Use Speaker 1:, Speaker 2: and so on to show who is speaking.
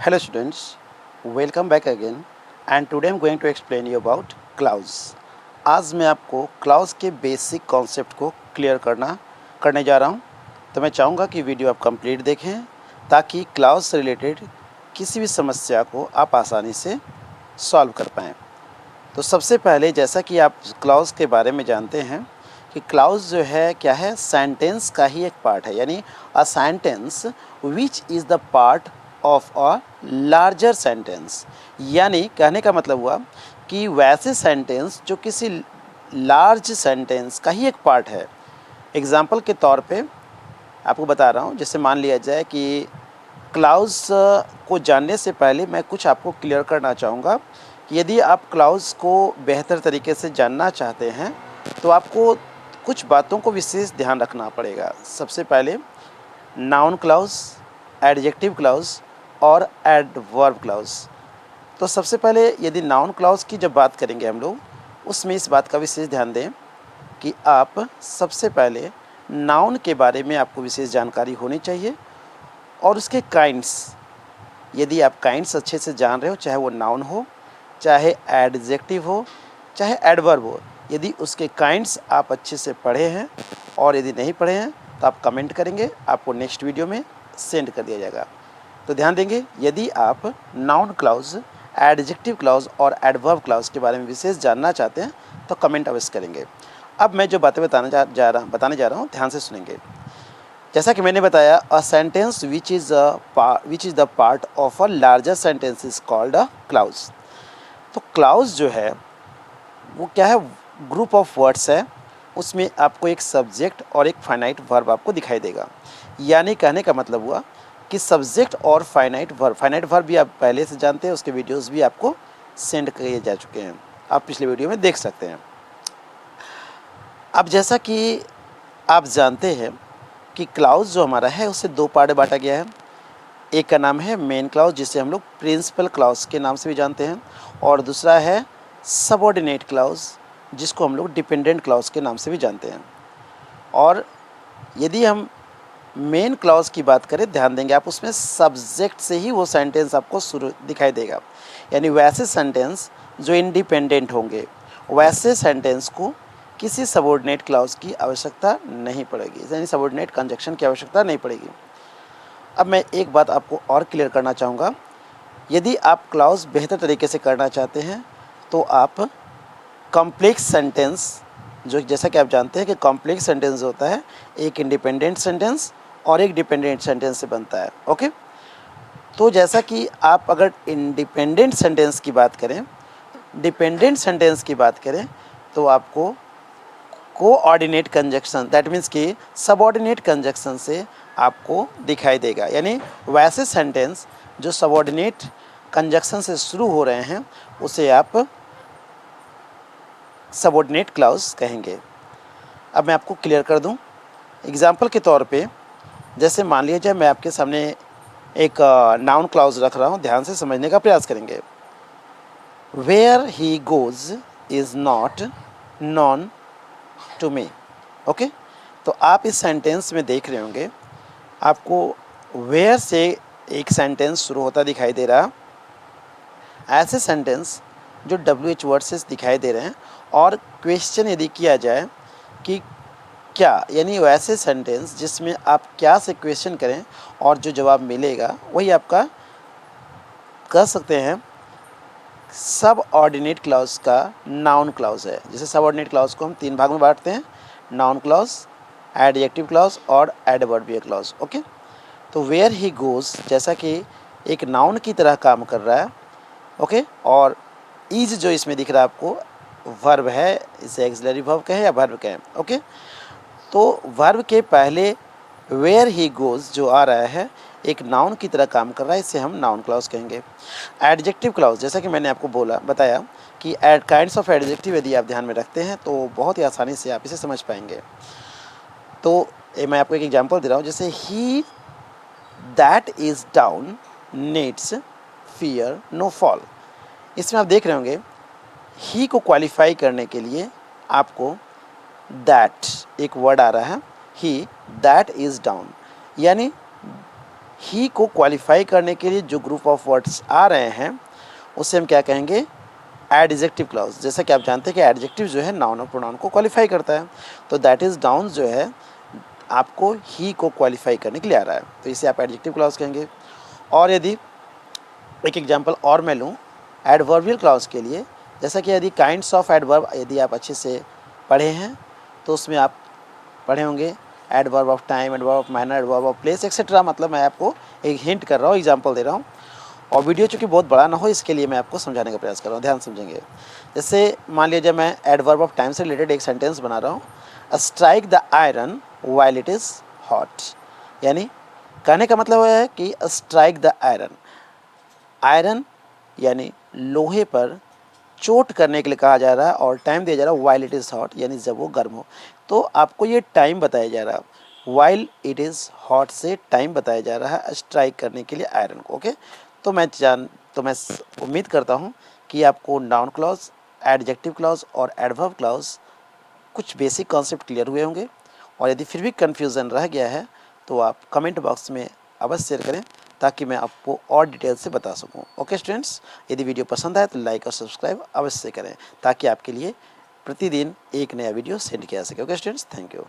Speaker 1: Hello students, welcome back again and today I'm going to explain you about clause. आज मैं आपको clause के basic concept को clear करने जा रहा हूं। तो मैं चाहूँगा कि वीडियो आप कंप्लीट देखें ताकि क्लाउज से रिलेटेड किसी भी समस्या को आप आसानी से सॉल्व कर पाएँ। तो सबसे पहले जैसा कि आप क्लाउज के बारे में जानते हैं कि क्लाउज जो है क्या है, सेंटेंस का ही एक पार्ट है, यानी अ sentence which is the part of a larger sentence. यानी कहने का मतलब हुआ कि वैसे सेंटेंस जो किसी लार्ज सेंटेंस का ही एक पार्ट है। एग्जाम्पल के तौर पे आपको बता रहा हूँ, जैसे मान लिया जाए कि क्लाउज को जानने से पहले मैं कुछ आपको क्लियर करना चाहूँगा कि यदि आप क्लाउज को बेहतर तरीके से जानना चाहते हैं तो आपको कुछ बातों को विशेष ध्यान रखना पड़ेगा। सबसे पहले नाउन क्लाउज, एडजेक्टिव क्लाउज और एडवर्ब क्लाउज। तो सबसे पहले यदि नाउन क्लाउज की जब बात करेंगे हम लोग, उसमें इस बात का विशेष ध्यान दें कि आप सबसे पहले नाउन के बारे में आपको विशेष जानकारी होनी चाहिए और उसके काइंड्स। यदि आप काइंड्स अच्छे से जान रहे हो, चाहे वो नाउन हो, चाहे एडजेक्टिव हो, चाहे एडवर्ब हो, यदि उसके काइंड्स आप अच्छे से पढ़े हैं और यदि नहीं पढ़े हैं तो आप कमेंट करेंगे, आपको नेक्स्ट वीडियो में सेंड कर दिया जाएगा। तो ध्यान देंगे, यदि आप नाउन क्लाउज, एडजेक्टिव क्लाउज और एडवर्ब क्लाउज के बारे में विशेष जानना चाहते हैं तो कमेंट अवश्य करेंगे। अब मैं जो बातें बताने जा रहा हूँ, ध्यान से सुनेंगे। जैसा कि मैंने बताया, a sentence which is the part of a larger sentence is called a clause. तो क्लाउज जो है वो क्या है, ग्रुप ऑफ वर्ड्स है। उसमें आपको एक सब्जेक्ट और एक फाइनाइट वर्ब आपको दिखाई देगा। यानी कहने का मतलब हुआ कि सब्जेक्ट और फाइनाइट वर्ब भी आप पहले से जानते हैं, उसके वीडियोस भी आपको सेंड किए जा चुके हैं, आप पिछले वीडियो में देख सकते हैं। अब जैसा कि आप जानते हैं कि क्लाउज जो हमारा है उसे दो पार्ट में बांटा गया है। एक का नाम है मेन क्लाउज, जिसे हम लोग प्रिंसिपल क्लाउज के नाम से भी जानते हैं, और दूसरा है सबऑर्डिनेट क्लाउज, जिसको हम लोग डिपेंडेंट क्लाउज के नाम से भी जानते हैं। और यदि हम मेन क्लाउज की बात करें, ध्यान देंगे आप, उसमें सब्जेक्ट से ही वो सेंटेंस आपको शुरू दिखाई देगा। यानी वैसे सेंटेंस जो इंडिपेंडेंट होंगे, वैसे सेंटेंस को किसी सबऑर्डिनेट क्लाउज की आवश्यकता नहीं पड़ेगी, यानी सबऑर्डिनेट कंजक्शन की आवश्यकता नहीं पड़ेगी। अब मैं एक बात आपको और क्लियर करना चाहूँगा, यदि आप क्लाउज बेहतर तरीके से करना चाहते हैं तो आप कॉम्प्लेक्स सेंटेंस, जो जैसा कि आप जानते हैं कि कॉम्प्लेक्स सेंटेंस होता है एक इंडिपेंडेंट सेंटेंस और एक डिपेंडेंट सेंटेंस से बनता है। ओके, तो जैसा कि आप अगर इंडिपेंडेंट सेंटेंस की बात करें, डिपेंडेंट सेंटेंस की बात करें, तो आपको कोऑर्डिनेट कंजक्शन, दैट मीन्स कि सबऑर्डिनेट कंजक्शन से आपको दिखाई देगा। यानी वैसे सेंटेंस जो सबऑर्डिनेट कंजक्शन से शुरू हो रहे हैं उसे आप सबऑर्डिनेट क्लाउज कहेंगे। अब मैं आपको क्लियर कर दूं, एग्जाम्पल के तौर पे जैसे मान लिया जाए मैं आपके सामने एक नाउन क्लाउज रख रहा हूं, ध्यान से समझने का प्रयास करेंगे। Where he goes is not known to me. Okay, तो आप इस सेंटेंस में देख रहे होंगे, आपको वेयर से एक सेंटेंस शुरू होता दिखाई दे रहा। ऐसे सेंटेंस जो WH वर्ड से दिखाई दे रहे हैं, और क्वेश्चन यदि किया जाए कि क्या, यानी वैसे सेंटेंस जिसमें आप क्या से क्वेश्चन करें और जो जवाब मिलेगा वही आपका कह सकते हैं सब ऑर्डिनेट क्लाउज का नाउन क्लाउज है। जैसे सब ऑर्डिनेट क्लाउज को हम तीन भाग में बांटते हैं, नाउन क्लाउज, एडजेक्टिव क्लाउज और एडवर्बियल क्लाउज। ओके, तो वेयर ही गोज जैसा कि एक नाउन की तरह काम कर रहा है। ओके, और इज जो इसमें दिख रहा है आपको वर्ब है, इसे एक्सिलरी वर्ब कहें या वर्ब कहें। ओके, तो वर्ब के पहले वेयर ही गोज जो आ रहा है एक नाउन की तरह काम कर रहा है, इसे हम नाउन क्लाउज कहेंगे। एडजेक्टिव क्लाउज, जैसा कि मैंने आपको बताया कि काइंड्स ऑफ एडजेक्टिव यदि आप ध्यान में रखते हैं तो बहुत ही आसानी से आप इसे समझ पाएंगे। तो मैं आपको एक एग्जांपल दे रहा हूँ, जैसे ही that is down needs fear no fall. इसमें आप देख रहे होंगे ही को क्वालिफाई करने के लिए आपको दैट एक वर्ड आ रहा है, ही दैट इज़ डाउन, यानी ही को क्वालिफाई करने के लिए जो ग्रुप ऑफ वर्ड्स आ रहे हैं उसे हम क्या कहेंगे, एडजेक्टिव क्लॉज। जैसा कि आप जानते हैं कि एडजेक्टिव जो है नाउन और प्रोनाउन को क्वालिफाई करता है, तो दैट इज़ नाउन जो है आपको ही को क्वालिफाई करने के लिए आ रहा है, तो इसे आप एडजेक्टिव क्लॉज कहेंगे। और यदि एक एग्जांपल और मैं लूँ एडवर्बियल क्लॉज के लिए, जैसा कि यदि काइंड्स ऑफ एडवर्ब यदि आप अच्छे से पढ़े हैं तो उसमें आप पढ़े होंगे adverb of time, adverb of manner, adverb of place etcetera. मतलब मैं आपको एक हिंट कर रहा हूँ, एग्जांपल दे रहा हूँ, और वीडियो चूँकि बहुत बड़ा ना हो इसके लिए मैं आपको समझाने का प्रयास कर रहा हूँ, ध्यान समझेंगे। जैसे मान लीजिए मैं एडवर्ब ऑफ टाइम से रिलेटेड एक सेंटेंस बना रहा हूँ, strike the iron while it is hot. यानी कहने का मतलब है कि स्ट्राइक द आयरन, आयरन यानी लोहे पर चोट करने के लिए कहा जा रहा है, और टाइम दिया जा रहा है वाइल इट इज़ हॉट, यानी जब वो गर्म हो। तो आपको ये टाइम बताया जा रहा है, वाइल इट इज़ हॉट से टाइम बताया जा रहा है स्ट्राइक करने के लिए आयरन को। ओके, तो मैं उम्मीद करता हूँ कि आपको नाउन क्लॉज, एडजेक्टिव क्लॉज और एडवर्ब क्लॉज कुछ बेसिक कॉन्सेप्ट क्लियर हुए होंगे। और यदि फिर भी कन्फ्यूज़न रह गया है तो आप कमेंट बॉक्स में अवश्य शेयर करें ताकि मैं आपको और डिटेल से बता सकूं। ओके स्टूडेंट्स, यदि वीडियो पसंद आए तो लाइक और सब्सक्राइब अवश्य करें ताकि आपके लिए प्रतिदिन एक नया वीडियो सेंड किया जा सके। Okay students, thank you.